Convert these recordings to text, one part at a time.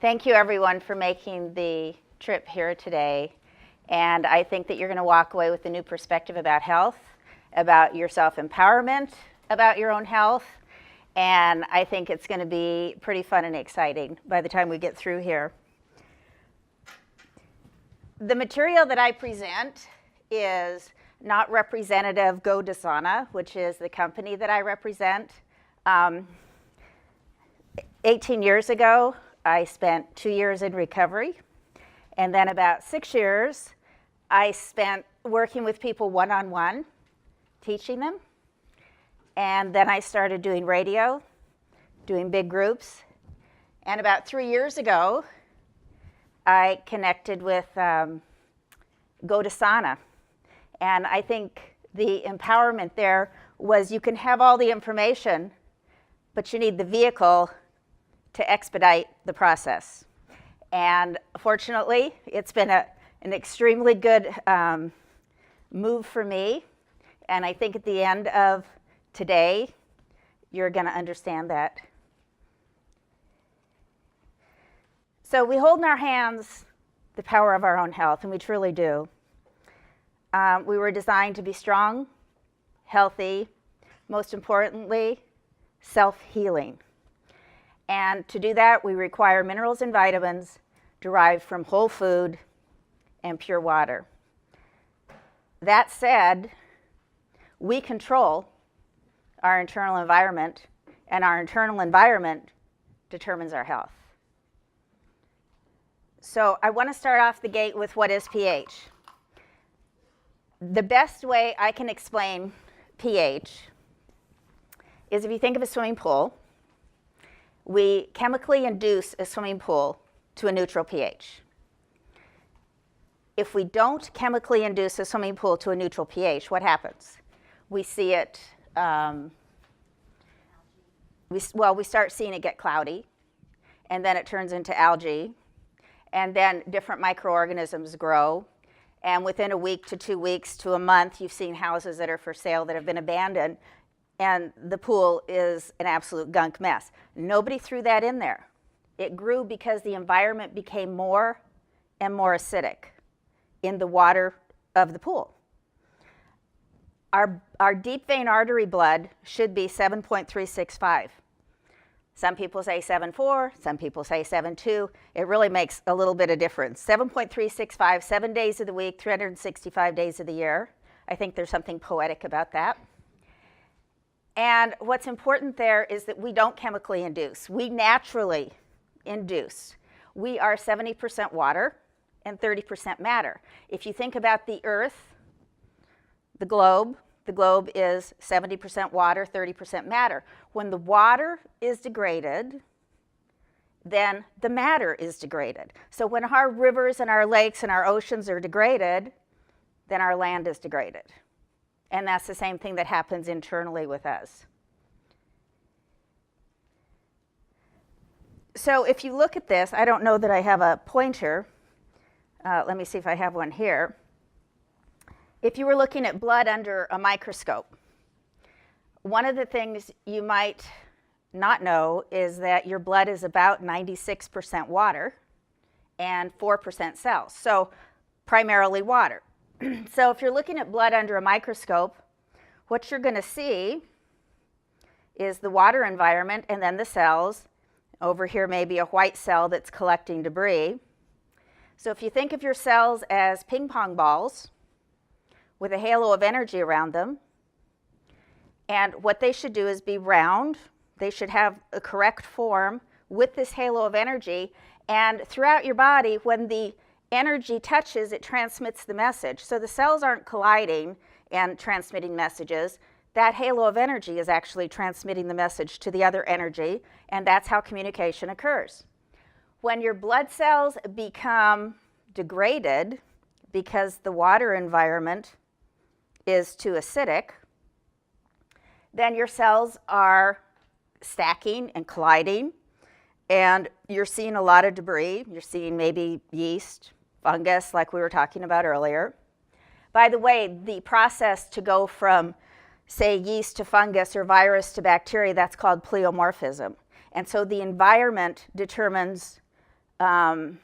Thank you, everyone, for making the trip here today. And I think that you're going to walk away with a new perspective about health, about your self-empowerment, about your own health. And I think it's going to be pretty fun and exciting by the time we get through here. The material that I present is not representative GoDasana, which is the company that I represent. 18 years ago, I spent 2 years in recovery, and then about 6 years I spent working with people one-on-one, teaching them, and then I started doing radio, doing big groups, and about 3 years ago I connected with GoDasana, and I think the empowerment there was you can have all the information, but you need the vehicle to expedite the process. And fortunately, it's been an extremely good move for me. And I think at the end of today, you're going to understand that. So we hold in our hands the power of our own health, and we truly do. We were designed to be strong, healthy, most importantly, self-healing. And to do that, we require minerals and vitamins derived from whole food and pure water. That said, we control our internal environment, and our internal environment determines our health. So I want to start off the gate with what is pH. The best way I can explain pH is if you think of a swimming pool, we chemically induce a swimming pool to a neutral pH. If we don't chemically induce a swimming pool to a neutral pH, what happens? We see it, we start seeing it get cloudy, and then it turns into algae, and then different microorganisms grow, and within a week to 2 weeks to a month, you've seen houses that are for sale that have been abandoned, and the pool is an absolute gunk mess. Nobody threw that in there. It grew because the environment became more and more acidic in the water of the pool. Our deep vein artery blood should be 7.365. Some people say 7.4, some people say 7.2. It really makes a little bit of difference. 7.365, 7 days of the week, 365 days of the year. I think there's something poetic about that. And what's important there is that we don't chemically induce. We naturally induce. We are 70% water and 30% matter. If you think about the Earth, the globe is 70% water, 30% matter. When the water is degraded, then the matter is degraded. So when our rivers and our lakes and our oceans are degraded, then our land is degraded. And that's the same thing that happens internally with us. So if you look at this, I don't know that I have a pointer. Let me see if I have one here. If you were looking at blood under a microscope, one of the things you might not know is that your blood is about 96% water and 4% cells, so primarily water. So if you're looking at blood under a microscope, what you're going to see is the water environment and then the cells. Over here may be a white cell that's collecting debris. So if you think of your cells as ping pong balls with a halo of energy around them, and what they should do is be round. They should have a correct form with this halo of energy, and throughout your body, when the energy touches, it transmits the message. So the cells aren't colliding and transmitting messages. That halo of energy is actually transmitting the message to the other energy, and that's how communication occurs. When your blood cells become degraded because the water environment is too acidic, then your cells are stacking and colliding, and you're seeing a lot of debris. You're seeing maybe yeast, fungus, like we were talking about earlier. By the way, the process to go from, say, yeast to fungus or virus to bacteria, that's called pleomorphism. And so the environment determines the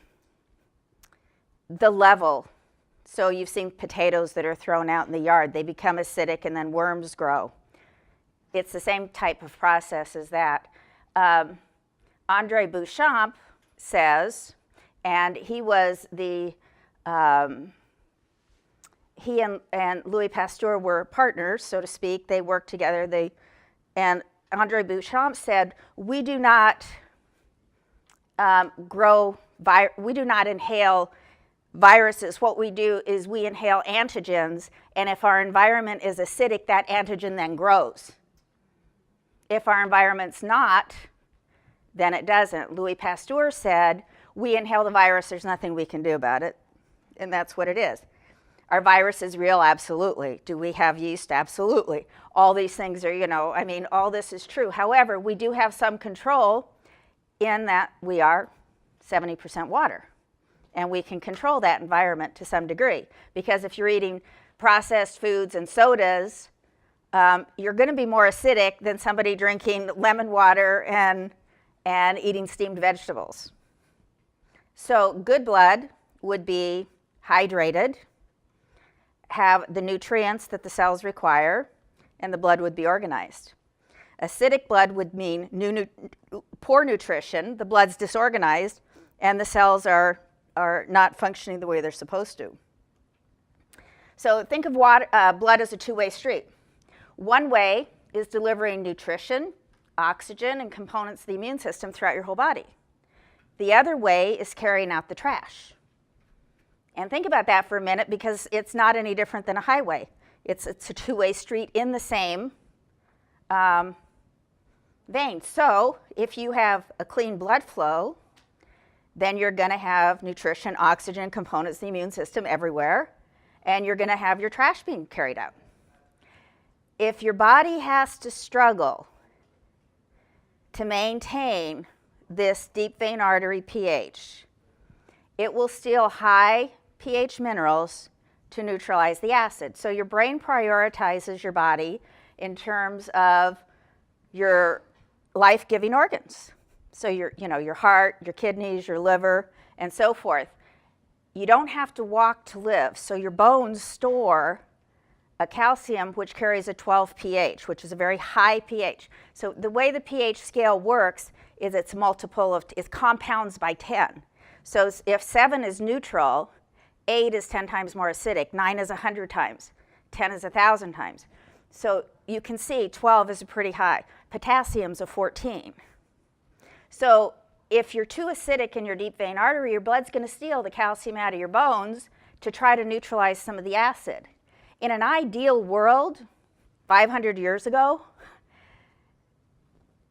level. So you've seen potatoes that are thrown out in the yard. They become acidic and then worms grow. It's the same type of process as that. Andre Beauchamp says, and he was the, he and Louis Pasteur were partners, so to speak. They worked together. And Andre Beauchamp said, we do not we do not inhale viruses. What we do is we inhale antigens, and if our environment is acidic, that antigen then grows. If our environment's not, then it doesn't. Louis Pasteur said, we inhale the virus, there's nothing we can do about it, and that's what it is. Are viruses real? Absolutely. Do we have yeast? Absolutely. All these things are, all this is true. However, we do have some control in that we are 70% water. And we can control that environment to some degree. Because if you're eating processed foods and sodas, you're going to be more acidic than somebody drinking lemon water and eating steamed vegetables. So good blood would be hydrated, have the nutrients that the cells require, and the blood would be organized. Acidic blood would mean poor nutrition, the blood's disorganized, and the cells are not functioning the way they're supposed to. So think of blood as a two-way street. One way is delivering nutrition, oxygen, and components of the immune system throughout your whole body. The other way is carrying out the trash. And think about that for a minute, because it's not any different than a highway. It's a two-way street in the same vein. So if you have a clean blood flow, then you're going to have nutrition, oxygen, components of the immune system everywhere, and you're going to have your trash being carried out. If your body has to struggle to maintain this deep vein artery pH, it will steal high pH minerals to neutralize the acid. So your brain prioritizes your body in terms of your life-giving organs. So your heart, your kidneys, your liver, and so forth. You don't have to walk to live. So your bones store a calcium which carries a 12 pH, which is a very high pH. So the way the pH scale works is it's compounds by 10. So if 7 is neutral, 8 is 10 times more acidic, 9 is 100 times, 10 is 1,000 times. So you can see 12 is pretty high. Potassium's a 14. So if you're too acidic in your deep vein artery, your blood's going to steal the calcium out of your bones to try to neutralize some of the acid. In an ideal world, 500 years ago,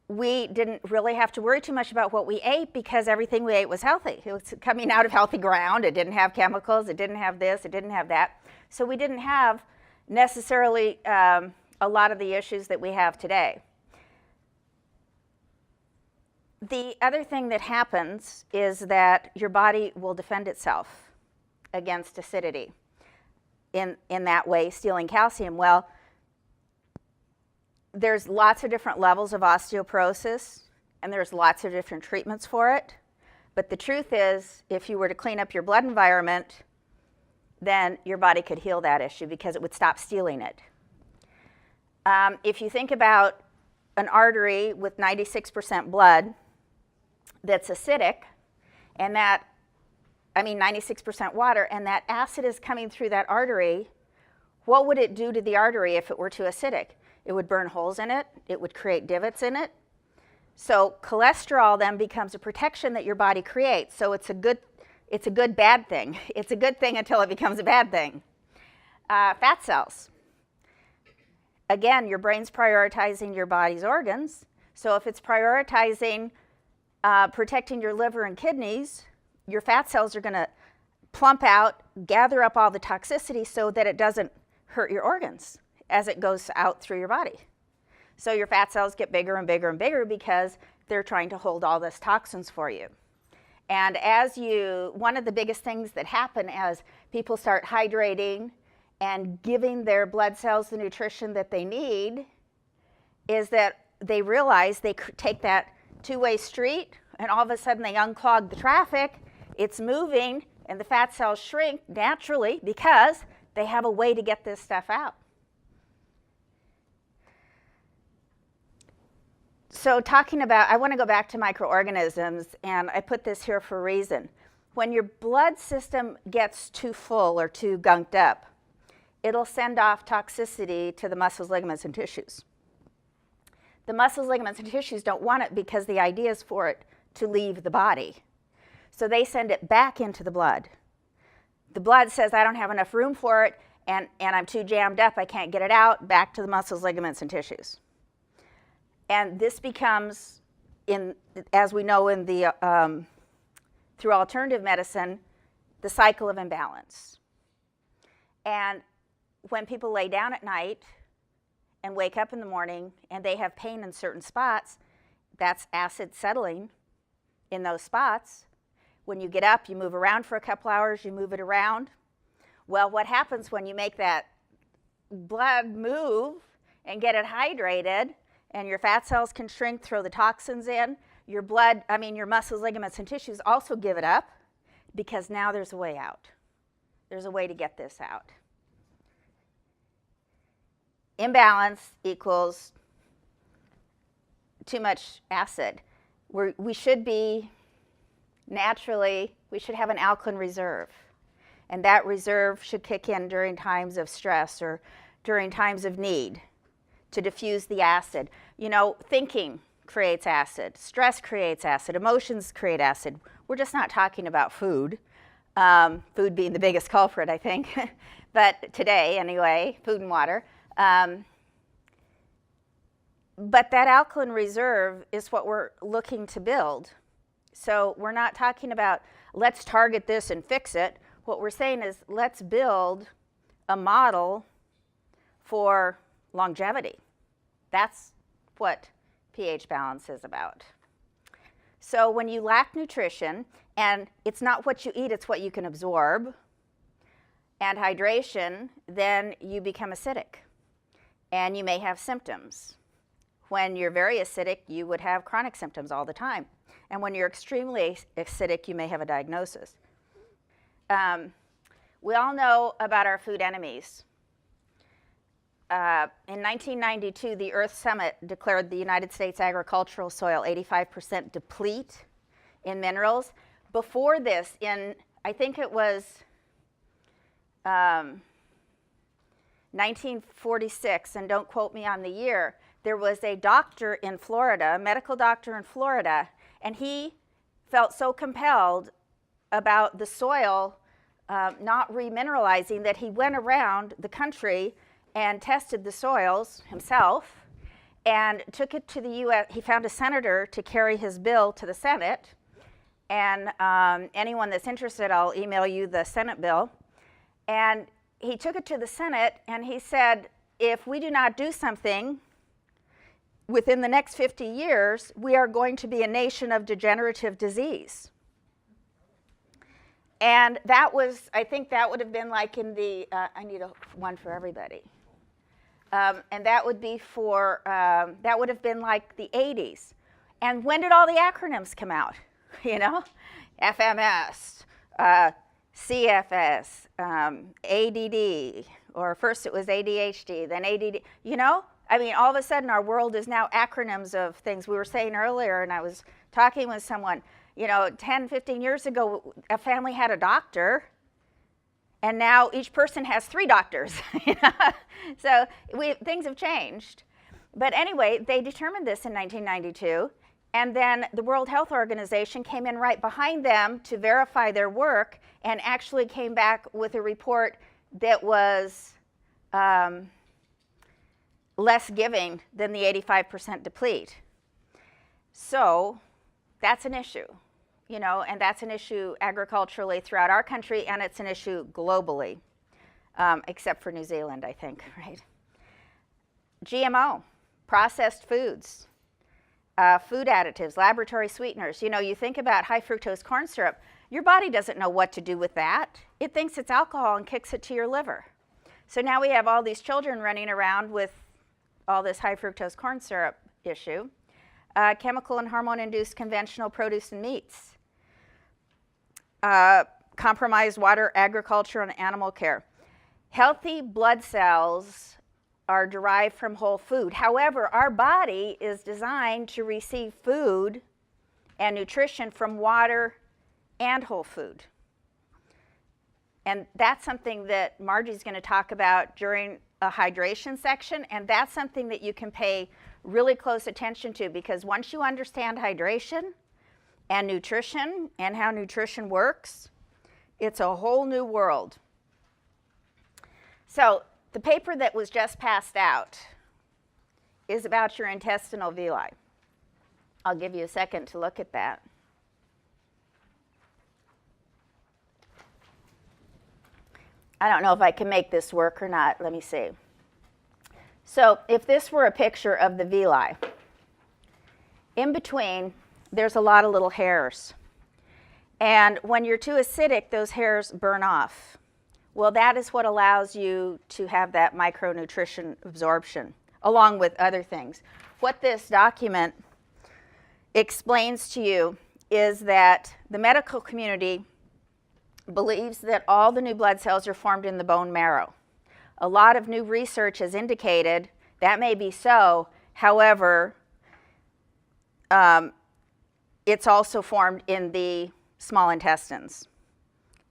we didn't really have to worry too much about what we ate because everything we ate was healthy. It was coming out of healthy ground. It didn't have chemicals. It didn't have this. It didn't have that. So we didn't have necessarily a lot of the issues that we have today. The other thing that happens is that your body will defend itself against acidity in that way, stealing calcium. Well, there's lots of different levels of osteoporosis, and there's lots of different treatments for it. But the truth is, if you were to clean up your blood environment, then your body could heal that issue because it would stop stealing it. If you think about an artery with 96% blood that's acidic, and 96% water, and that acid is coming through that artery, what would it do to the artery if it were too acidic? It would burn holes in it. It would create divots in it. So cholesterol then becomes a protection that your body creates. So it's a good bad thing. It's a good thing until it becomes a bad thing. Fat cells. Again, your brain's prioritizing your body's organs. So if it's prioritizing protecting your liver and kidneys, your fat cells are going to plump out, gather up all the toxicity so that it doesn't hurt your organs as it goes out through your body. So your fat cells get bigger and bigger and bigger because they're trying to hold all those toxins for you. And one of the biggest things that happen as people start hydrating and giving their blood cells the nutrition that they need is that they realize they take that two-way street and all of a sudden they unclog the traffic, it's moving, and the fat cells shrink naturally because they have a way to get this stuff out. So talking about, I want to go back to microorganisms, and I put this here for a reason. When your blood system gets too full or too gunked up, it'll send off toxicity to the muscles, ligaments, and tissues. The muscles, ligaments, and tissues don't want it because the idea is for it to leave the body. So they send it back into the blood. The blood says, I don't have enough room for it, and I'm too jammed up, I can't get it out, back to the muscles, ligaments, and tissues. And this becomes, as we know in the, through alternative medicine, the cycle of imbalance. And when people lay down at night and wake up in the morning and they have pain in certain spots, that's acid settling in those spots. When you get up, you move around for a couple hours, you move it around. Well, what happens when you make that blood move and get it hydrated, and your fat cells can shrink, throw the toxins in, your muscles, ligaments, and tissues also give it up because now there's a way out. There's a way to get this out. Imbalance equals too much acid. We should be naturally, we should have an alkaline reserve. And that reserve should kick in during times of stress or during times of need to diffuse the acid. You know, thinking creates acid, stress creates acid, emotions create acid. We're just not talking about food, food being the biggest culprit, I think, but today anyway, food and water. But that alkaline reserve is what we're looking to build. So we're not talking about let's target this and fix it. What we're saying is let's build a model for longevity. That's what pH balance is about. So when you lack nutrition, and it's not what you eat, it's what you can absorb, and hydration, then you become acidic, and you may have symptoms. When you're very acidic, you would have chronic symptoms all the time. And when you're extremely acidic, you may have a diagnosis. We all know about our food enemies. In 1992, the Earth Summit declared the United States agricultural soil 85% deplete in minerals. Before this, I think it was 1946, and don't quote me on the year, there was a doctor in Florida, a medical doctor in Florida, and he felt so compelled about the soil not remineralizing that he went around the country and tested the soils himself and took it to the U.S. He found a senator to carry his bill to the Senate. And anyone that's interested, I'll email you the Senate bill. And he took it to the Senate and he said, if we do not do something within the next 50 years, we are going to be a nation of degenerative disease. And that was, I think that would have been like in the, I need one for everybody. And that would be for, that would have been like the 80s. And when did all the acronyms come out? You know, FMS, CFS, ADD, or first it was ADHD, then ADD, you know? I mean, all of a sudden our world is now acronyms of things. We were saying earlier, and I was talking with someone, you know, 10, 15 years ago, a family had a doctor, and now each person has 3 doctors. So things have changed. But anyway, they determined this in 1992, and then the World Health Organization came in right behind them to verify their work and actually came back with a report that was less giving than the 85% deplete. So that's an issue, you know, and that's an issue agriculturally throughout our country, and it's an issue globally, except for New Zealand, I think, right? GMO, processed foods, food additives, laboratory sweeteners. You know, you think about high fructose corn syrup, your body doesn't know what to do with that. It thinks it's alcohol and kicks it to your liver. So now we have all these children running around with all this high fructose corn syrup issue. chemical and hormone-induced conventional produce and meats, compromised water, agriculture, and animal care. Healthy blood cells are derived from whole food. However, our body is designed to receive food and nutrition from water and whole food. And that's something that Margie's going to talk about during a hydration section, and that's something that you can pay really close attention to, because once you understand hydration and nutrition and how nutrition works, it's a whole new world. So the paper that was just passed out is about your intestinal villi. I'll give you a second to look at that. I don't know if I can make this work or not. Let me see. So if this were a picture of the villi, in between, there's a lot of little hairs. And when you're too acidic, those hairs burn off. Well, that is what allows you to have that micronutrition absorption, along with other things. What this document explains to you is that the medical community believes that all the new blood cells are formed in the bone marrow. A lot of new research has indicated that may be so. However, it's also formed in the small intestines.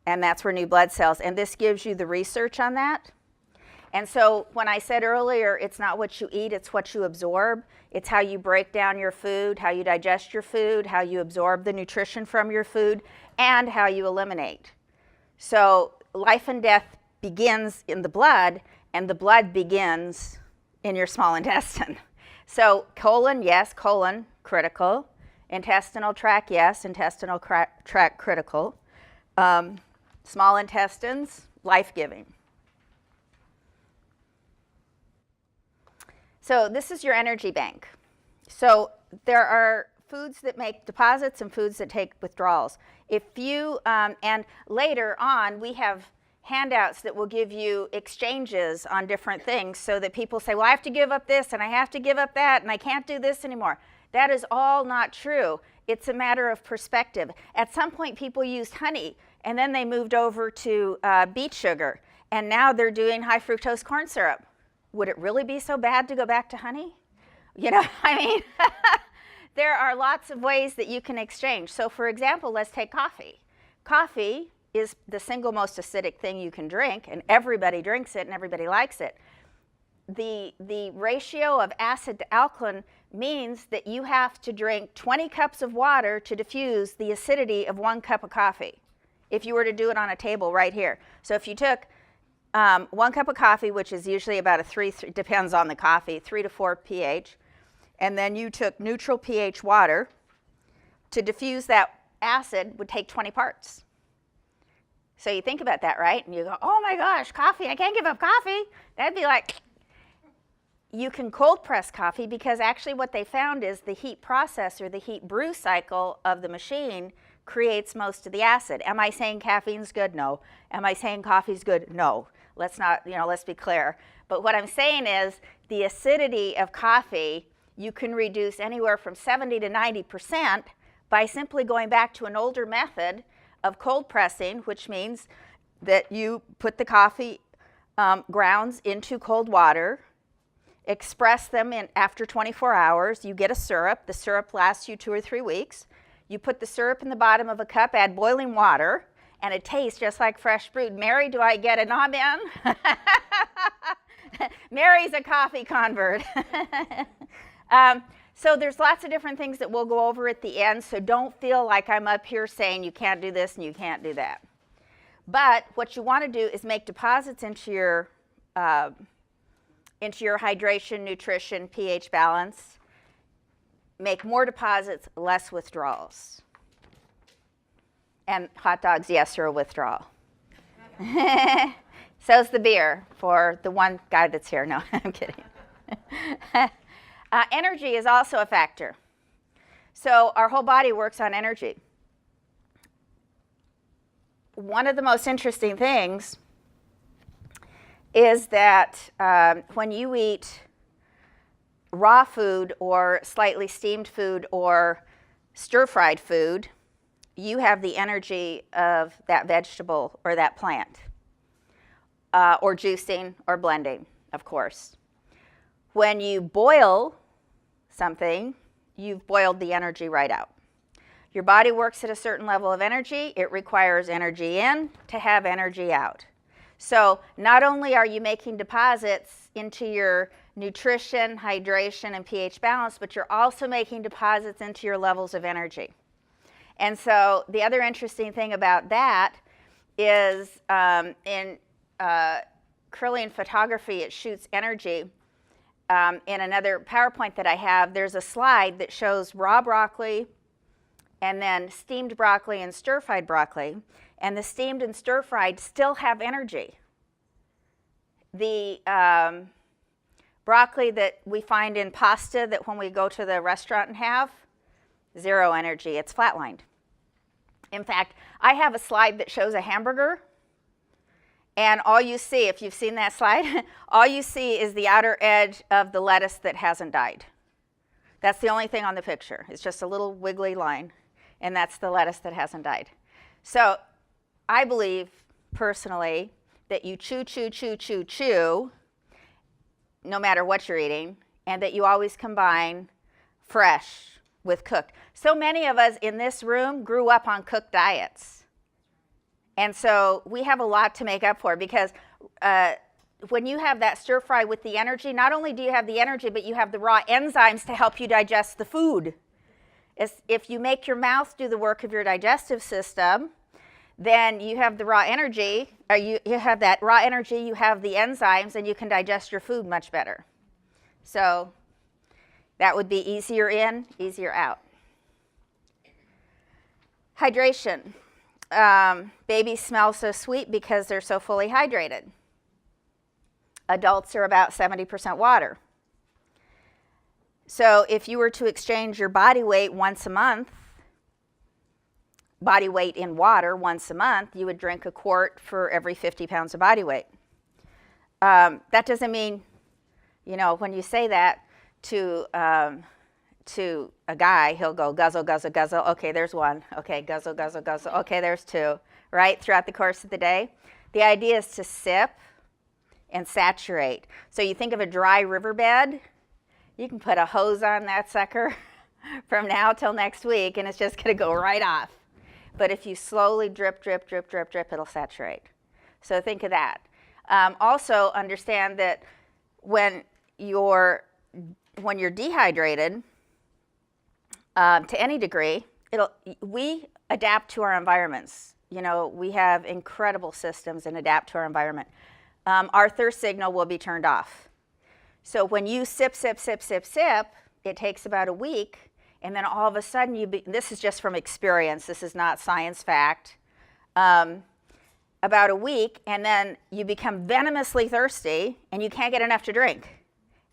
And that's where new blood cells, and this gives you the research on that. And so when I said earlier, it's not what you eat, it's what you absorb. It's how you break down your food, how you digest your food, how you absorb the nutrition from your food, and how you eliminate. So life and death begins in the blood, and the blood begins in your small intestine. So colon, yes, colon, critical. Intestinal tract, yes, intestinal tract, critical. Small intestines, life-giving. So this is your energy bank. So there are foods that make deposits and foods that take withdrawals. If you, and later on, we have handouts that will give you exchanges on different things so that people say, well, I have to give up this and I have to give up that and I can't do this anymore. That is all not true. It's a matter of perspective. At some point, people used honey, and then they moved over to beet sugar, and now they're doing high fructose corn syrup. Would it really be so bad to go back to honey? You know, I mean, there are lots of ways that you can exchange. So for example, let's take coffee. Coffee is the single most acidic thing you can drink, and everybody drinks it and everybody likes it. The ratio of acid to alkaline means that you have to drink 20 cups of water to diffuse the acidity of 1 cup of coffee, if you were to do it on a table right here. So if you took 1 cup of coffee, which is usually about a 3, depends on the coffee, 3 to 4 pH, and then you took neutral pH water, to diffuse that acid would take 20 parts. So you think about that, right? And you go, oh my gosh, coffee, I can't give up coffee. That'd be like, you can cold press coffee, because actually what they found is the heat process, or the heat brew cycle of the machine, creates most of the acid. Am I saying caffeine's good? No. Am I saying coffee's good? No. Let's not, let's be clear. But what I'm saying is the acidity of coffee, you can reduce anywhere from 70 to 90% by simply going back to an older method of cold pressing, which means that you put the coffee grounds into cold water, express them in after 24 hours, you get a syrup. The syrup lasts you 2 or 3 weeks. You put the syrup in the bottom of a cup, add boiling water, and it tastes just like fresh brewed. Mary, do I get an amen? Mary's a coffee convert. So there's lots of different things that we'll go over at the end, so don't feel like I'm up here saying you can't do this and you can't do that. But what you want to do is make deposits into your hydration, nutrition, pH balance. Make more deposits, less withdrawals. And hot dogs, yes, are a withdrawal. So's the beer for the one guy that's here. No, I'm kidding. Energy is also a factor. So our whole body works on energy. One of the most interesting things is that when you eat raw food or slightly steamed food or stir-fried food, you have the energy of that vegetable or that plant, or juicing or blending, of course. When you boil something, you've boiled the energy right out. Your body works at a certain level of energy. It requires energy in to have energy out. So not only are you making deposits into your nutrition, hydration, and pH balance, but you're also making deposits into your levels of energy. And so the other interesting thing about that is in Krey photography, it shoots energy. In another PowerPoint that I have, there's a slide that shows raw broccoli and then steamed broccoli and stir-fried broccoli. And the steamed and stir-fried still have energy. The broccoli that we find in pasta that when we go to the restaurant and have, zero energy. It's flatlined. In fact, I have a slide that shows a hamburger. And all you see, if you've seen that slide, all you see is the outer edge of the lettuce that hasn't died. That's the only thing on the picture. It's just a little wiggly line, and that's the lettuce that hasn't died. So I believe, personally, that you chew, chew, chew, chew, chew, no matter what you're eating, and that you always combine fresh with cooked. So many of us in this room grew up on cooked diets. And so we have a lot to make up for, because when you have that stir fry with the energy, not only do you have the energy, but you have the raw enzymes to help you digest the food. If you make your mouth do the work of your digestive system, then you have the raw energy, or you have that raw energy, you have the enzymes, and you can digest your food much better. So that would be easier in, easier out. Hydration. Babies smell so sweet because they're so fully hydrated. Adults are about 70% water. So if you were to exchange your body weight once a month, body weight in water once a month, you would drink a quart for every 50 pounds of body weight. That doesn't mean, you know, when you say that to a guy, he'll go guzzle, guzzle, guzzle. Okay, there's one. Okay, guzzle, guzzle, guzzle. Okay, there's two, right? Throughout the course of the day. The idea is to sip and saturate. So you think of a dry riverbed, you can put a hose on that sucker from now till next week, and it's just going to go right off. But if you slowly drip, drip, drip, drip, drip, it'll saturate. So think of that. Also understand that when you're dehydrated, to any degree, we adapt to our environments. You know, we have incredible systems and adapt to our environment. Our thirst signal will be turned off. So when you sip, sip, sip, sip, sip, it takes about a week, and then all of a sudden this is just from experience, this is not science fact, about a week, and then you become venomously thirsty, and you can't get enough to drink.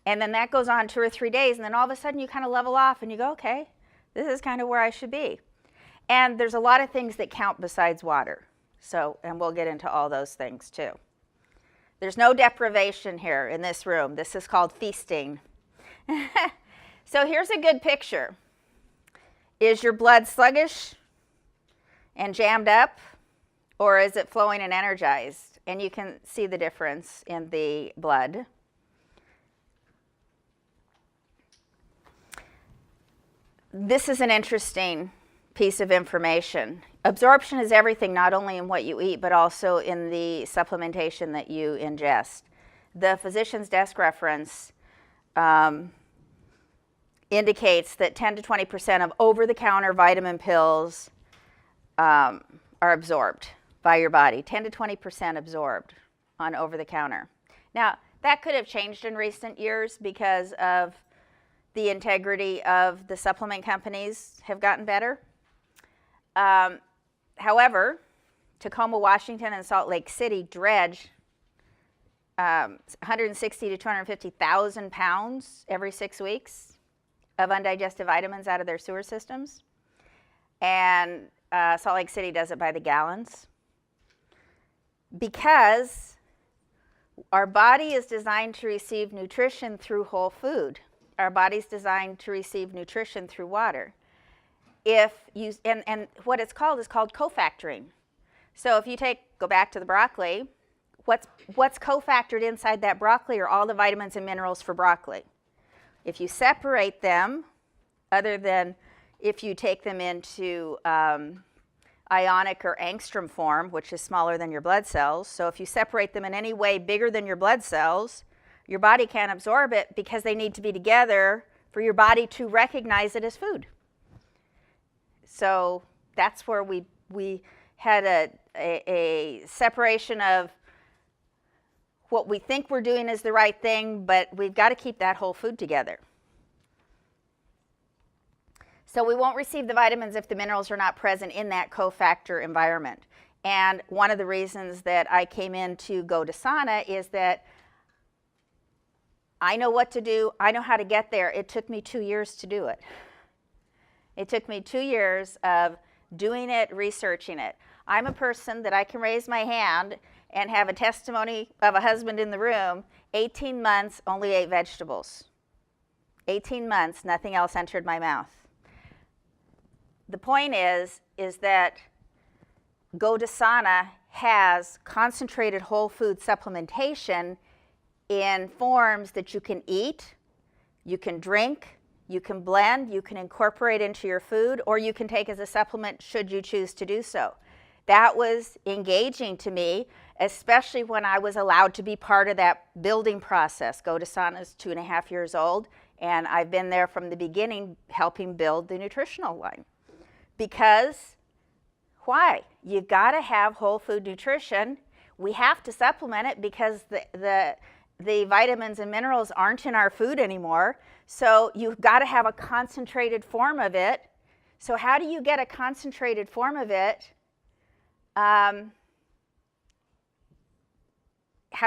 And then that goes on 2 or 3 days, and then all of a sudden you kind of level off, and you go, okay, this is kind of where I should be. And there's a lot of things that count besides water. So, and we'll get into all those things too. There's no deprivation here in this room. This is called feasting. So here's a good picture. Is your blood sluggish and jammed up, or is it flowing and energized? And you can see the difference in the blood. This is an interesting piece of information. Absorption is everything, not only in what you eat, but also in the supplementation that you ingest. The physician's desk reference indicates that 10 to 20% of over-the-counter vitamin pills are absorbed by your body. 10 to 20% absorbed on over-the-counter. Now, that could have changed in recent years because of the integrity of the supplement companies have gotten better. However, Tacoma, Washington, and Salt Lake City dredge 160 to 250,000 pounds every 6 weeks of undigested vitamins out of their sewer systems. And Salt Lake City does it by the gallons. Because our body is designed to receive nutrition through whole food. our body's designed to receive nutrition through water. If you, and what it's called is called cofactoring. So if you go back to the broccoli, what's cofactored inside that broccoli are all the vitamins and minerals for broccoli. If you separate them, other than if you take them into ionic or angstrom form, which is smaller than your blood cells, so if you separate them in any way bigger than your blood cells, your body can't absorb it because they need to be together for your body to recognize it as food. So that's where we had a separation of what we think we're doing is the right thing, but we've got to keep that whole food together. So we won't receive the vitamins if the minerals are not present in that cofactor environment. And one of the reasons that I came in to go to sauna is that I know what to do. I know how to get there. It took me 2 years to do it. It took me 2 years of doing it, researching it. I'm a person that I can raise my hand and have a testimony of a husband in the room. 18 months, only ate vegetables. 18 months, nothing else entered my mouth. The point is that Go to Sauna has concentrated whole food supplementation in forms that you can eat, you can drink, you can blend, you can incorporate into your food, or you can take as a supplement should you choose to do so. That was engaging to me, especially when I was allowed to be part of that building process. Go to Sauna is 2.5 years old, and I've been there from the beginning helping build the nutritional line. Because, why? You've got to have whole food nutrition. We have to supplement it because the vitamins and minerals aren't in our food anymore. So you've got to have a concentrated form of it. So how do you get a concentrated form of it? How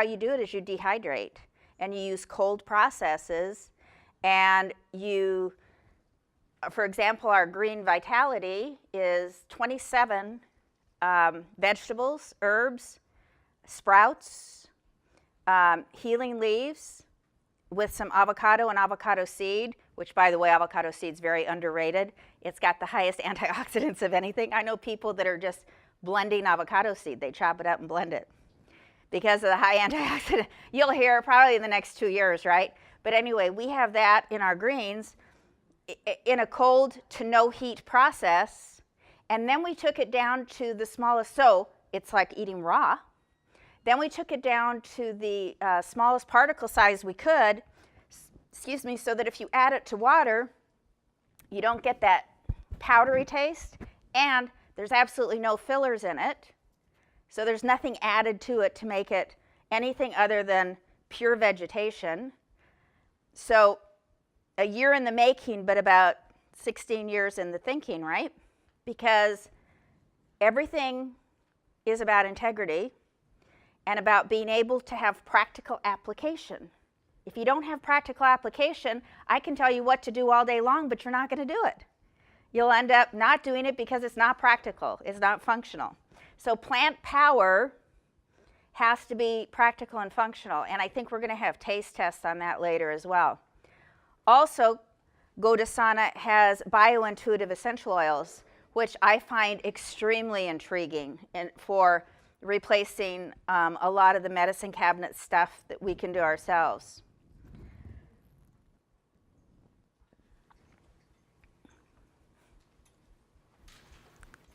you do it is you dehydrate and you use cold processes, and you, for example, our green vitality is 27 vegetables, herbs, sprouts, healing leaves with some avocado and avocado seed, which, by the way, avocado seed is very underrated. It's got the highest antioxidants of anything. I know people that are just blending avocado seed. They chop it up and blend it because of the high antioxidant. You'll hear probably in the next 2 years, right? But anyway, we have that in our greens in a cold to no heat process, and then we took it down to the smallest, so it's like eating raw. Then we took it down to the smallest particle size we could, so that if you add it to water, you don't get that powdery taste, and there's absolutely no fillers in it. So there's nothing added to it to make it anything other than pure vegetation. So a year in the making, but about 16 years in the thinking, right? Because everything is about integrity and about being able to have practical application. If you don't have practical application, I can tell you what to do all day long, but you're not going to do it. You'll end up not doing it because it's not practical, it's not functional. So plant power has to be practical and functional, and I think we're going to have taste tests on that later as well. Also, Go to Sauna has biointuitive essential oils, which I find extremely intriguing for replacing a lot of the medicine cabinet stuff that we can do ourselves.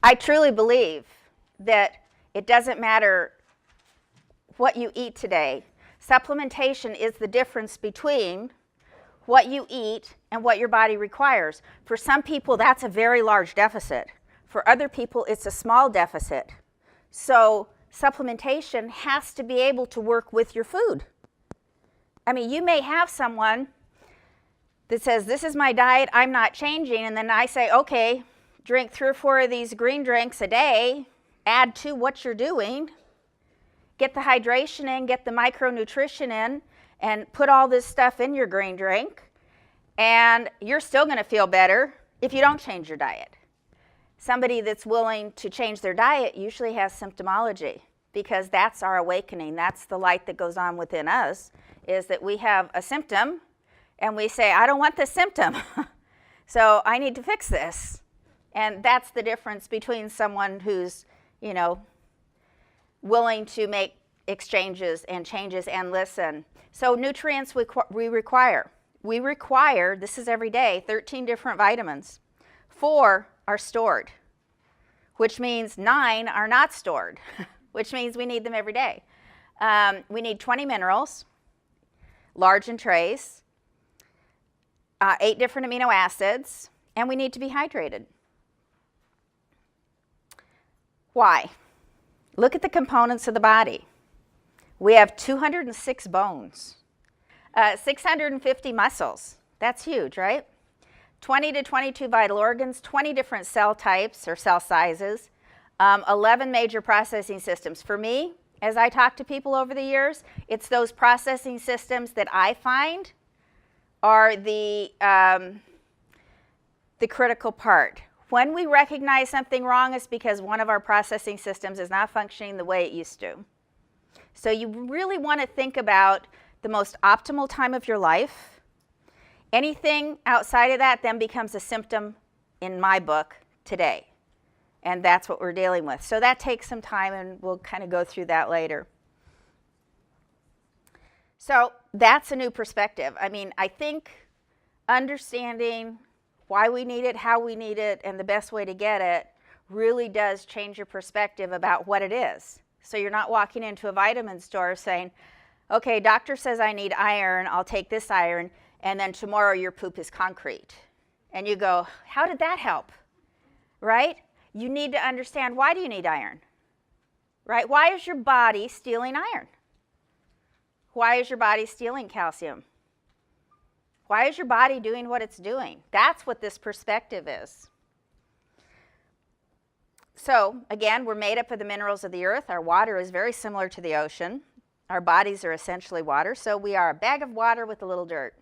I truly believe that it doesn't matter what you eat today. Supplementation is the difference between what you eat and what your body requires. For some people, that's a very large deficit. For other people, it's a small deficit. So supplementation has to be able to work with your food. I mean, you may have someone that says, this is my diet, I'm not changing, and then I say, okay, drink 3 or 4 of these green drinks a day, add to what you're doing, get the hydration in, get the micronutrition in, and put all this stuff in your green drink, and you're still going to feel better if you don't change your diet. Somebody that's willing to change their diet usually has symptomology, because that's our awakening. That's the light that goes on within us, is that we have a symptom, and we say, I don't want this symptom, so I need to fix this. And that's the difference between someone who's, willing to make exchanges and changes and listen. So nutrients we require. We require, this is every day, 13 different vitamins. 4 are stored, which means 9 are not stored, which means we need them every day. We need 20 minerals, large and trace, 8 different amino acids, and we need to be hydrated. Why? Look at the components of the body. We have 206 bones, 650 muscles. That's huge, right? 20 to 22 vital organs, 20 different cell types or cell sizes, 11 major processing systems. For me, as I talk to people over the years, it's those processing systems that I find are the critical part. When we recognize something wrong, it's because one of our processing systems is not functioning the way it used to. So you really want to think about the most optimal time of your life. Anything outside of that then becomes a symptom in my book today. And that's what we're dealing with. So that takes some time, and we'll kind of go through that later. So that's a new perspective. I mean, I think understanding why we need it, how we need it, and the best way to get it really does change your perspective about what it is. So you're not walking into a vitamin store saying, okay, doctor says I need iron, I'll take this iron, and then tomorrow your poop is concrete. And you go, how did that help? Right? You need to understand, why do you need iron? Right? Why is your body stealing iron? Why is your body stealing calcium? Why is your body doing what it's doing? That's what this perspective is. So, again, we're made up of the minerals of the earth. Our water is very similar to the ocean. Our bodies are essentially water, so we are a bag of water with a little dirt.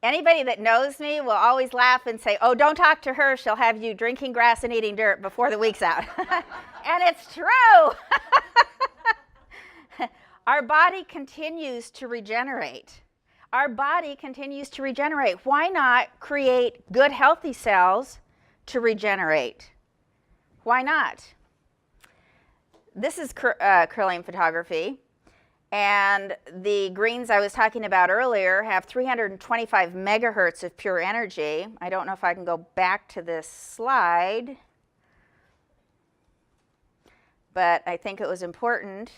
Anybody that knows me will always laugh and say, oh, don't talk to her. She'll have you drinking grass and eating dirt before the week's out. And it's true. Our body continues to regenerate. Our body continues to regenerate. Why not create good, healthy cells to regenerate? Why not? This is Krey photography. And the greens I was talking about earlier have 325 megahertz of pure energy. I don't know if I can go back to this slide, but I think it was important.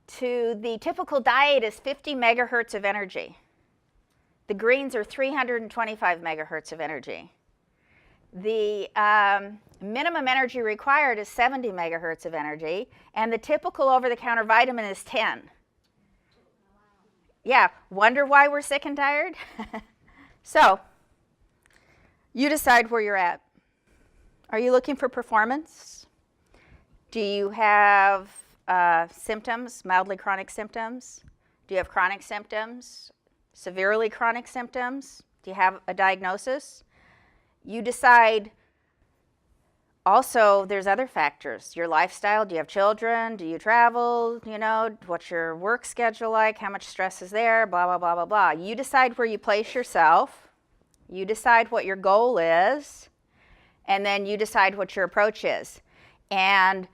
The typical diet is 50 megahertz of energy. The greens are 325 megahertz of energy. The minimum energy required is 70 megahertz of energy, and the typical over-the-counter vitamin is 10. Yeah, wonder why we're sick and tired? So, you decide where you're at. Are you looking for performance? Do you have symptoms, mildly chronic symptoms? Do you have chronic symptoms, severely chronic symptoms? Do you have a diagnosis? You decide. Also, there's other factors. Your lifestyle, do you have children? Do you travel? What's your work schedule like? How much stress is there? Blah, blah, blah, blah, blah. You decide where you place yourself. You decide what your goal is. And then you decide what your approach is. And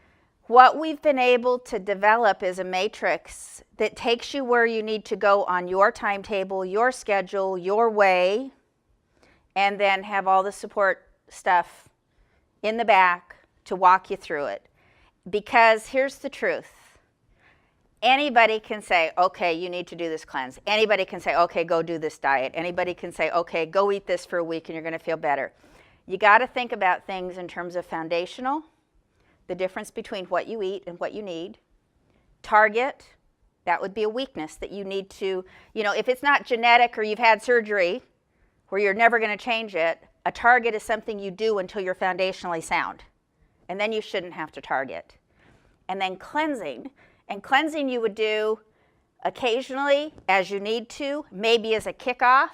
what we've been able to develop is a matrix that takes you where you need to go on your timetable, your schedule, your way, and then have all the support stuff in the back to walk you through it. Because here's the truth. Anybody can say, okay, you need to do this cleanse. Anybody can say, okay, go do this diet. Anybody can say, okay, go eat this for a week and you're going to feel better. You got to think about things in terms of foundational, the difference between what you eat and what you need. Target, that would be a weakness that you need to, if it's not genetic or you've had surgery where you're never going to change it, a target is something you do until you're foundationally sound. And then you shouldn't have to target. And then cleansing. And cleansing you would do occasionally as you need to, maybe as a kickoff.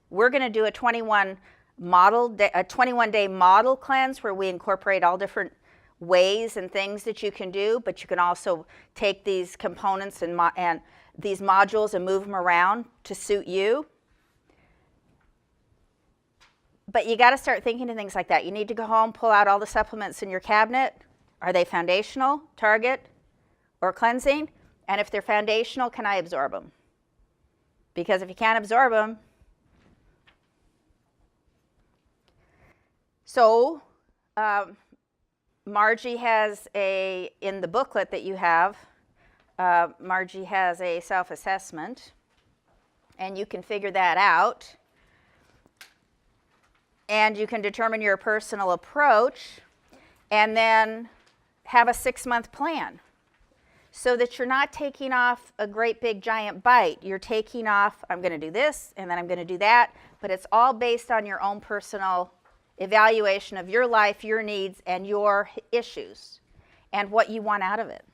We're going to do a 21-day model cleanse where we incorporate all different ways and things that you can do, but you can also take these components and these modules and move them around to suit you. But you got to start thinking of things like that. You need to go home, pull out all the supplements in your cabinet. Are they foundational, target, or cleansing? And if they're foundational, can I absorb them? Because if you can't absorb them, so Margie has in the booklet that you have, Margie has a self-assessment, and you can figure that out. And you can determine your personal approach and then have a 6-month plan so that you're not taking off a great big giant bite. You're taking off, I'm going to do this, and then I'm going to do that, but it's all based on your own personal evaluation of your life, your needs, and your issues, and what you want out of it.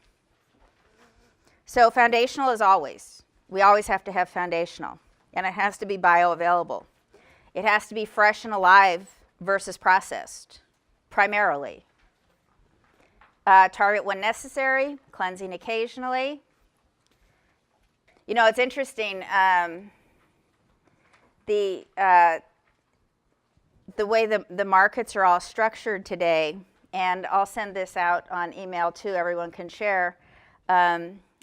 So foundational is always. We always have to have foundational, and it has to be bioavailable. It has to be fresh and alive versus processed, primarily. Target when necessary, cleansing occasionally. You know, it's interesting, the way the markets are all structured today, and I'll send this out on email too, everyone can share.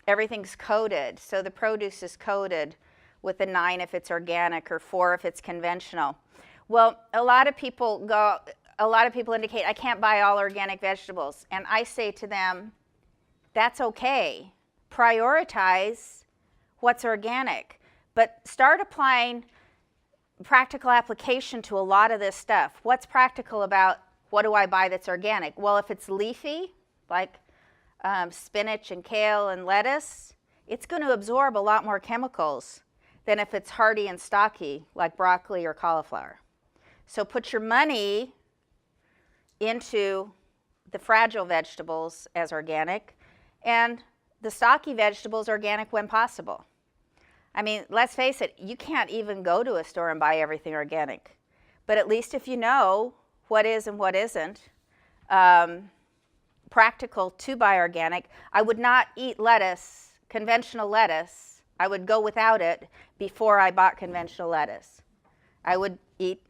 Everything's coded, so the produce is coded with a 9 if it's organic or 4 if it's conventional. Well, a lot of people indicate, I can't buy all organic vegetables. And I say to them, that's okay. Prioritize what's organic. But start applying practical application to a lot of this stuff. What's practical about what do I buy that's organic? Well, if it's leafy, like spinach and kale and lettuce, it's going to absorb a lot more chemicals than if it's hardy and stocky, like broccoli or cauliflower. So put your money into the fragile vegetables as organic, and the stocky vegetables organic when possible. I mean, let's face it, you can't even go to a store and buy everything organic. But at least if you know what is and what isn't practical to buy organic, I would not eat lettuce, conventional lettuce. I would go without it before I bought conventional lettuce. I would eat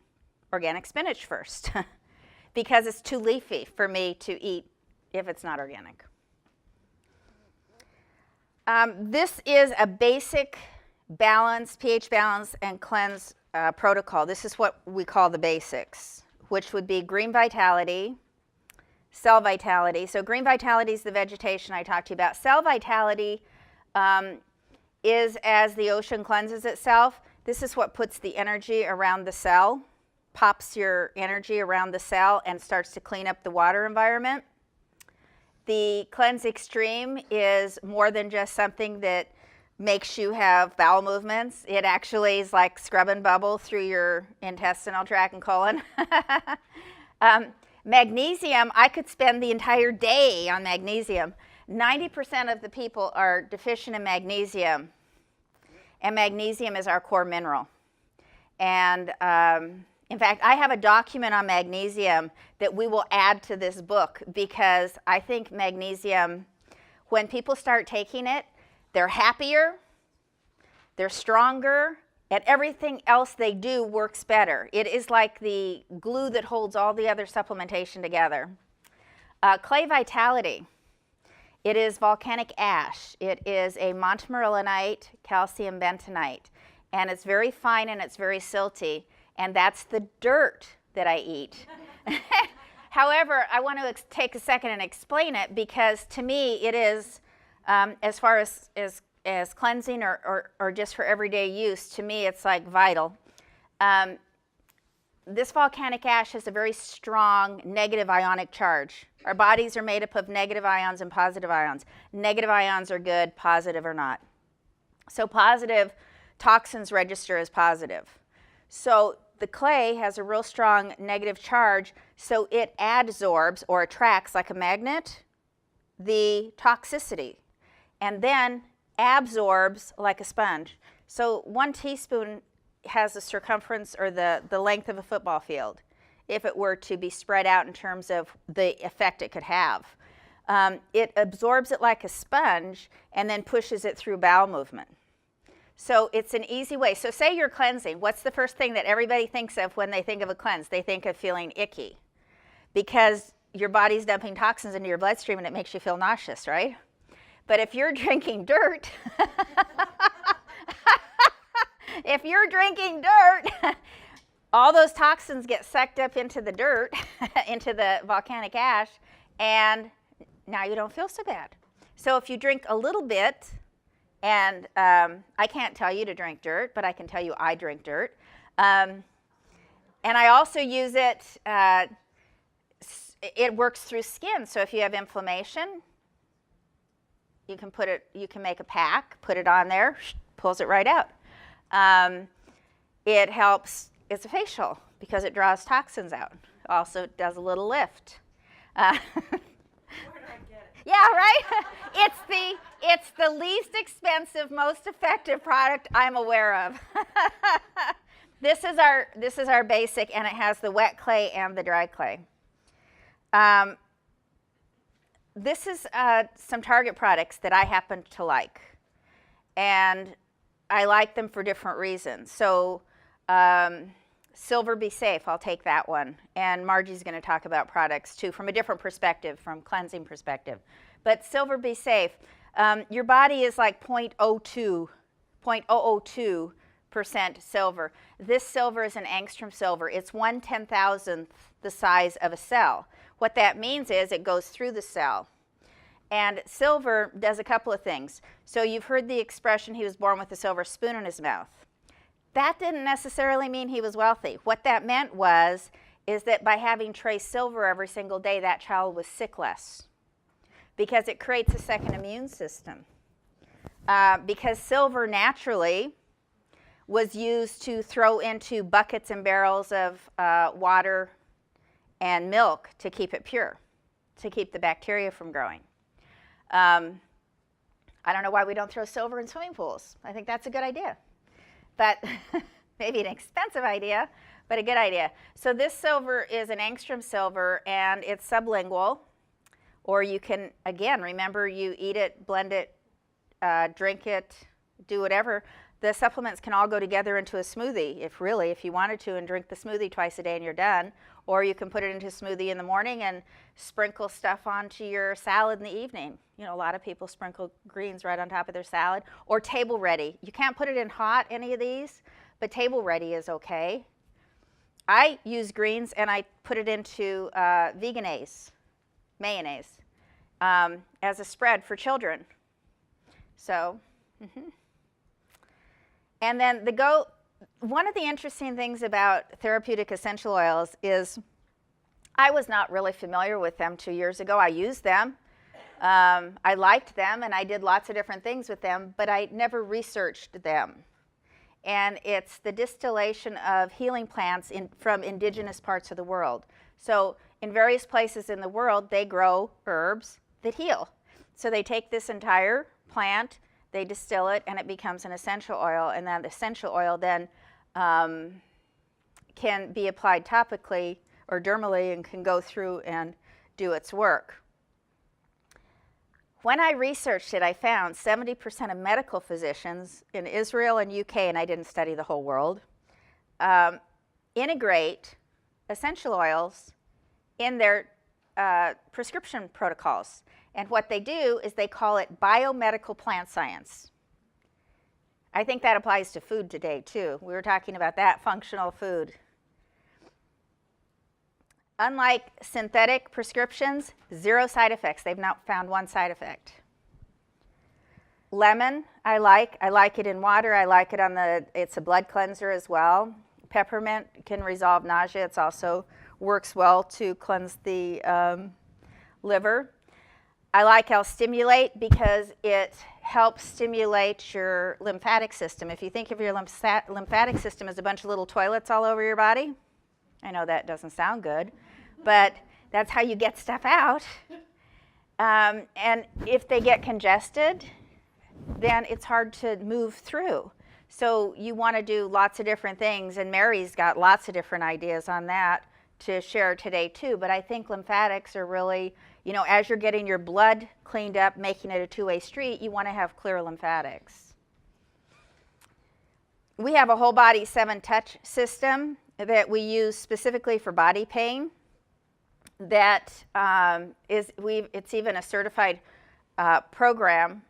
organic spinach first because it's too leafy for me to eat if it's not organic. This is a basic balance, pH balance, and cleanse protocol. This is what we call the basics, which would be green vitality, cell vitality. So green vitality is the vegetation I talked to you about. Cell vitality is as the ocean cleanses itself. This is what puts the energy around the cell, pops your energy around the cell and starts to clean up the water environment. The cleanse extreme is more than just something that makes you have bowel movements. It actually is like scrub and bubble through your intestinal tract and colon. Magnesium, I could spend the entire day on magnesium. 90% of the people are deficient in magnesium, and magnesium is our core mineral. And in fact, I have a document on magnesium that we will add to this book because I think magnesium, when people start taking it, they're happier, they're stronger, and everything else they do works better. It is like the glue that holds all the other supplementation together. Clay vitality. It is volcanic ash. It is a montmorillonite calcium bentonite, and it's very fine and it's very silty, and that's the dirt that I eat. However, I want to take a second and explain it because to me it is, as far as cleansing or just for everyday use, to me it's like vital. This volcanic ash has a very strong negative ionic charge. Our bodies are made up of negative ions and positive ions. Negative ions are good, positive are not. So positive toxins register as positive. So the clay has a real strong negative charge, so it adsorbs or attracts like a magnet the toxicity and then absorbs like a sponge. So 1 teaspoon has the circumference or the length of a football field. if it were to be spread out in terms of the effect it could have. It absorbs it like a sponge and then pushes it through bowel movement. So it's an easy way. So say you're cleansing. What's the first thing that everybody thinks of when they think of a cleanse? They think of feeling icky because your body's dumping toxins into your bloodstream and it makes you feel nauseous, right? But if you're drinking dirt, if you're drinking dirt, all those toxins get sucked up into the dirt, into the volcanic ash, and now you don't feel so bad. So if you drink a little bit, and I can't tell you to drink dirt, but I can tell you I drink dirt. And I also use it, it works through skin. So if you have inflammation, you can make a pack, put it on there, pulls it right out. It helps, it's a facial because it draws toxins out. Also does a little lift. Where do I get it? Yeah, right? It's the least expensive, most effective product I'm aware of. This is our basic, and it has the wet clay and the dry clay. This is some Target products that I happen to like, and I like them for different reasons. So Silver Be Safe, I'll take that one. And Margie's going to talk about products too from a different perspective, from cleansing perspective. But Silver Be Safe, your body is like 0.002% silver. This silver is an angstrom silver. It's 1/10,000th the size of a cell. What that means is it goes through the cell. And silver does a couple of things. So you've heard the expression, he was born with a silver spoon in his mouth. That didn't necessarily mean he was wealthy. What that meant is that by having trace silver every single day, that child was sick less. Because it creates a second immune system. Because silver naturally was used to throw into buckets and barrels of water and milk to keep it pure, to keep the bacteria from growing. I don't know why we don't throw silver in swimming pools. I think that's a good idea. But maybe an expensive idea, but a good idea. So this silver is an angstrom silver, and it's sublingual. Or you can, again, remember you eat it, blend it, drink it, do whatever. The supplements can all go together into a smoothie, if you wanted to, and drink the smoothie twice a day and you're done. Or you can put it into a smoothie in the morning and sprinkle stuff onto your salad in the evening. You know, a lot of people sprinkle greens right on top of their salad. Or table ready. You can't put it in hot, any of these, but table ready is okay. I use greens and I put it into mayonnaise, as a spread for children. So, And then one of the interesting things about therapeutic essential oils is I was not really familiar with them 2 years ago. I used them. I liked them, and I did lots of different things with them, but I never researched them. And it's the distillation of healing plants from indigenous parts of the world. So in various places in the world, they grow herbs that heal. So they take this entire plant, they distill it, and it becomes an essential oil, and that essential oil then can be applied topically or dermally and can go through and do its work. When I researched it, I found 70% of medical physicians in Israel and UK, and I didn't study the whole world, integrate essential oils in their prescription protocols. And what they do is they call it biomedical plant science. I think that applies to food today, too. We were talking about that, functional food. Unlike synthetic prescriptions, 0 side effects. They've not found 1 side effect. Lemon, I like. I like it in water. I like it it's a blood cleanser as well. Peppermint can resolve nausea. It also works well to cleanse the liver. I like L-Stimulate because it helps stimulate your lymphatic system. If you think of your lymphatic system as a bunch of little toilets all over your body, I know that doesn't sound good, but that's how you get stuff out. And if they get congested, then it's hard to move through. So you want to do lots of different things, and Mary's got lots of different ideas on that to share today too, but I think lymphatics are really, you know, as you're getting your blood cleaned up, making it a two-way street, you want to have clear lymphatics. We have a whole body 7-touch system that we use specifically for body pain. That it's even a certified program,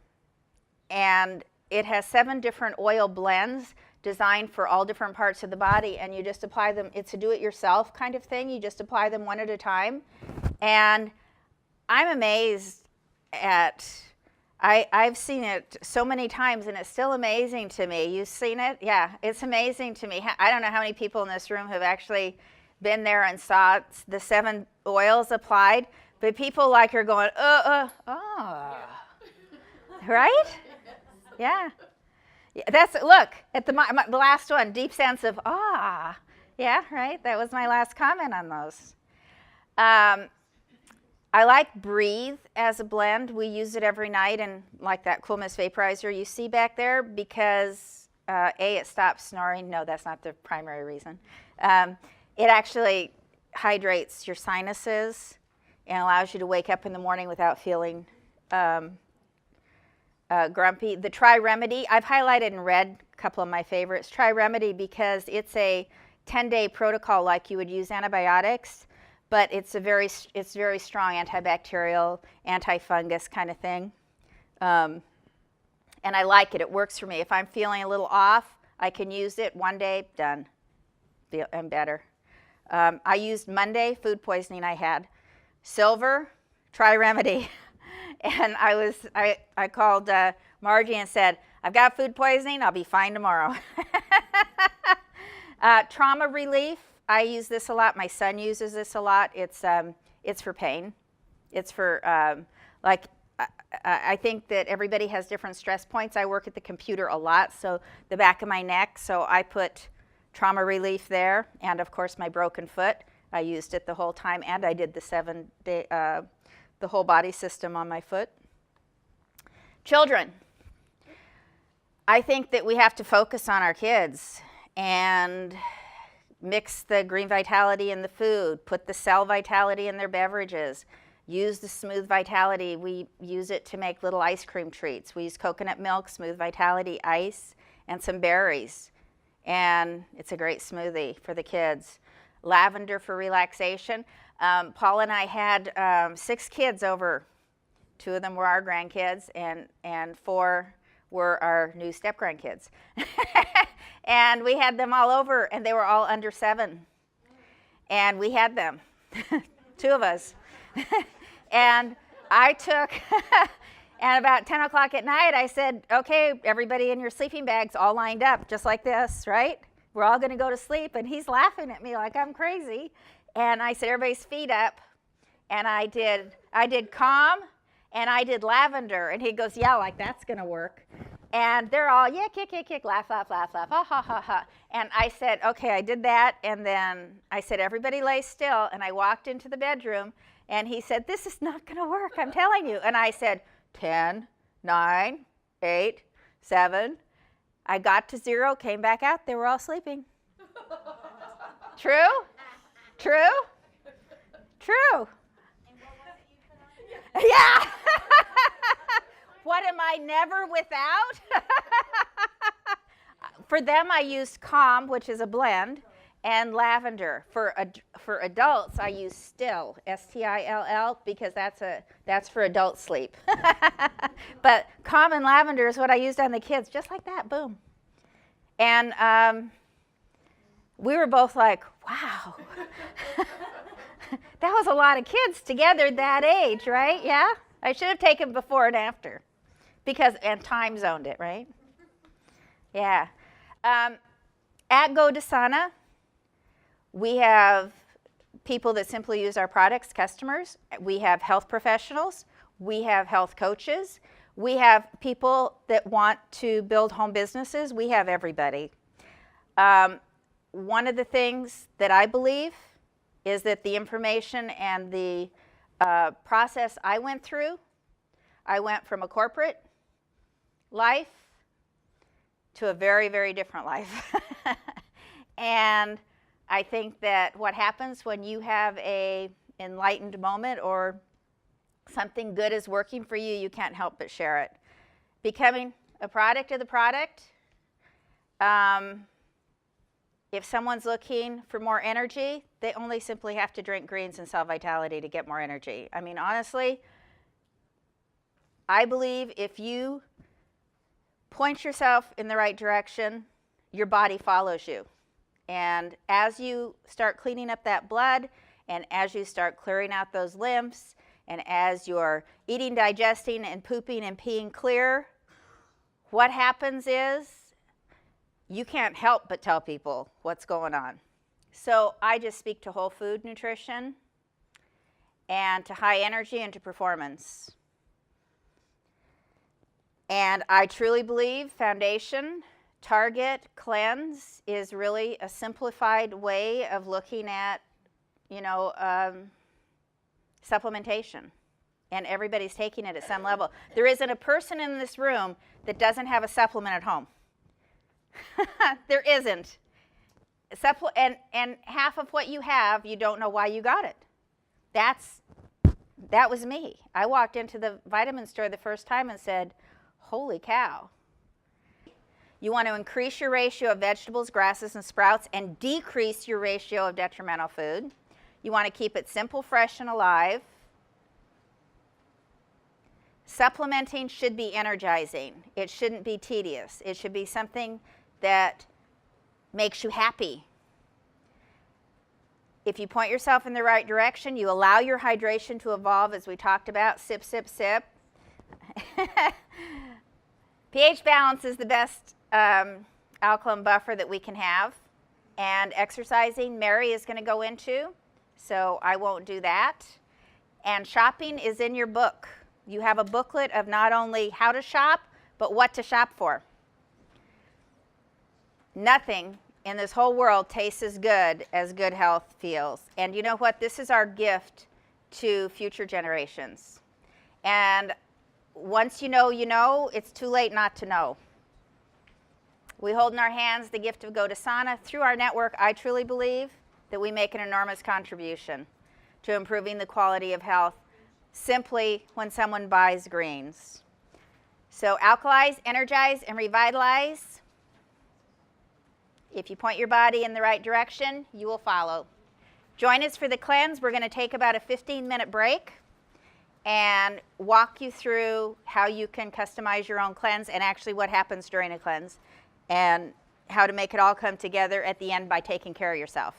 and it has 7 different oil blends designed for all different parts of the body, and you just apply them. It's a do-it-yourself kind of thing. You just apply them one at a time, and I'm amazed at. I've seen it so many times, and it's still amazing to me. You've seen it? Yeah, it's amazing to me. I don't know how many people in this room have actually been there and saw the 7 oils applied, but people like are going, right? Yeah. That's, look, at the last one, deep sense of, yeah, right? That was my last comment on those. I like Breathe as a blend. We use it every night, and like that Cool Mist vaporizer you see back there, because it stops snoring. No, that's not the primary reason. It actually hydrates your sinuses and allows you to wake up in the morning without feeling grumpy. The Try Remedy, I've highlighted in red a couple of my favorites. Try Remedy because it's a 10-day protocol like you would use antibiotics, but it's very strong antibacterial, antifungus kind of thing. And I like it. It works for me. If I'm feeling a little off, I can use it one day, done. I'm better. I used Monday, food poisoning I had. Silver, Try Remedy. And I called Margie and said, I've got food poisoning, I'll be fine tomorrow. Trauma relief, I use this a lot. My son uses this a lot. It's for pain. It's for, I think that everybody has different stress points. I work at the computer a lot, so the back of my neck, so I put trauma relief there, and of course my broken foot. I used it the whole time, and I did the 7-day, the whole body system on my foot. Children. I think that we have to focus on our kids and mix the green vitality in the food, put the cell vitality in their beverages, use the smooth vitality. We use it to make little ice cream treats. We use coconut milk, smooth vitality ice, and some berries. And it's a great smoothie for the kids. Lavender for relaxation. Paul and I had 6 kids over. 2 of them were our grandkids, and 4 were our new step-grandkids. And we had them all over, and they were all under 7. And we had them, 2 of us. And I took, and about 10 o'clock at night, I said, okay, everybody in your sleeping bags all lined up, just like this, right? We're all going to go to sleep. And he's laughing at me like I'm crazy. And I said, everybody's feet up. And I did calm, and I did lavender. And he goes, yeah, like that's going to work. And they're all, yeah, kick, laugh, ha, ha, ha, ha. And I said, okay, I did that. And then I said, everybody lay still. And I walked into the bedroom, and he said, this is not going to work, I'm telling you. And I said, 10, 9, 8, 7. I got to 0, came back out. They were all sleeping. True? True? True. And what was it you put on? Yeah. What am I never without? For them, I used Calm, which is a blend, and lavender. For adults, I use Still, S-T-I-L-L, because that's for adult sleep. But Calm and lavender is what I used on the kids, just like that, boom. And we were both like, wow. That was a lot of kids together that age, right? Yeah? I should have taken before and after. And time zoned it, right? Yeah. At GoDasana, we have people that simply use our products, customers. We have health professionals. We have health coaches. We have people that want to build home businesses. We have everybody. One of the things that I believe is that the information and the process I went through, I went from a corporate life to a very, very different life. And I think that what happens when you have a enlightened moment or something good is working for you, you can't help but share it. Becoming a product of the product. If someone's looking for more energy, they only simply have to drink greens and Cell Vitality to get more energy. I mean, honestly, I believe if you point yourself in the right direction, your body follows you. And as you start cleaning up that blood, and as you start clearing out those lymphs, and as you're eating, digesting, and pooping and peeing clear, what happens is you can't help but tell people what's going on. So I just speak to whole food nutrition and to high energy and to performance. And I truly believe foundation, target, cleanse is really a simplified way of looking at, supplementation. And everybody's taking it at some level. There isn't a person in this room that doesn't have a supplement at home. There isn't. And half of what you have, you don't know why you got it. That was me. I walked into the vitamin store the first time and said, holy cow. You want to increase your ratio of vegetables, grasses, and sprouts and decrease your ratio of detrimental food. You want to keep it simple, fresh, and alive. Supplementing should be energizing. It shouldn't be tedious. It should be something that makes you happy. If you point yourself in the right direction, you allow your hydration to evolve, as we talked about. Sip, sip, sip. pH balance is the best alkaline buffer that we can have. And exercising, Mary is going to go into, so I won't do that. And shopping is in your book. You have a booklet of not only how to shop, but what to shop for. Nothing in this whole world tastes as good as good health feels. And you know what? This is our gift to future generations. And once you know, it's too late not to know. We hold in our hands the gift of Godasana. Through our network, I truly believe that we make an enormous contribution to improving the quality of health simply when someone buys greens. So alkalize, energize, and revitalize. If you point your body in the right direction, you will follow. Join us for the cleanse. We're going to take about a 15-minute break and walk you through how you can customize your own cleanse and actually what happens during a cleanse and how to make it all come together at the end by taking care of yourself.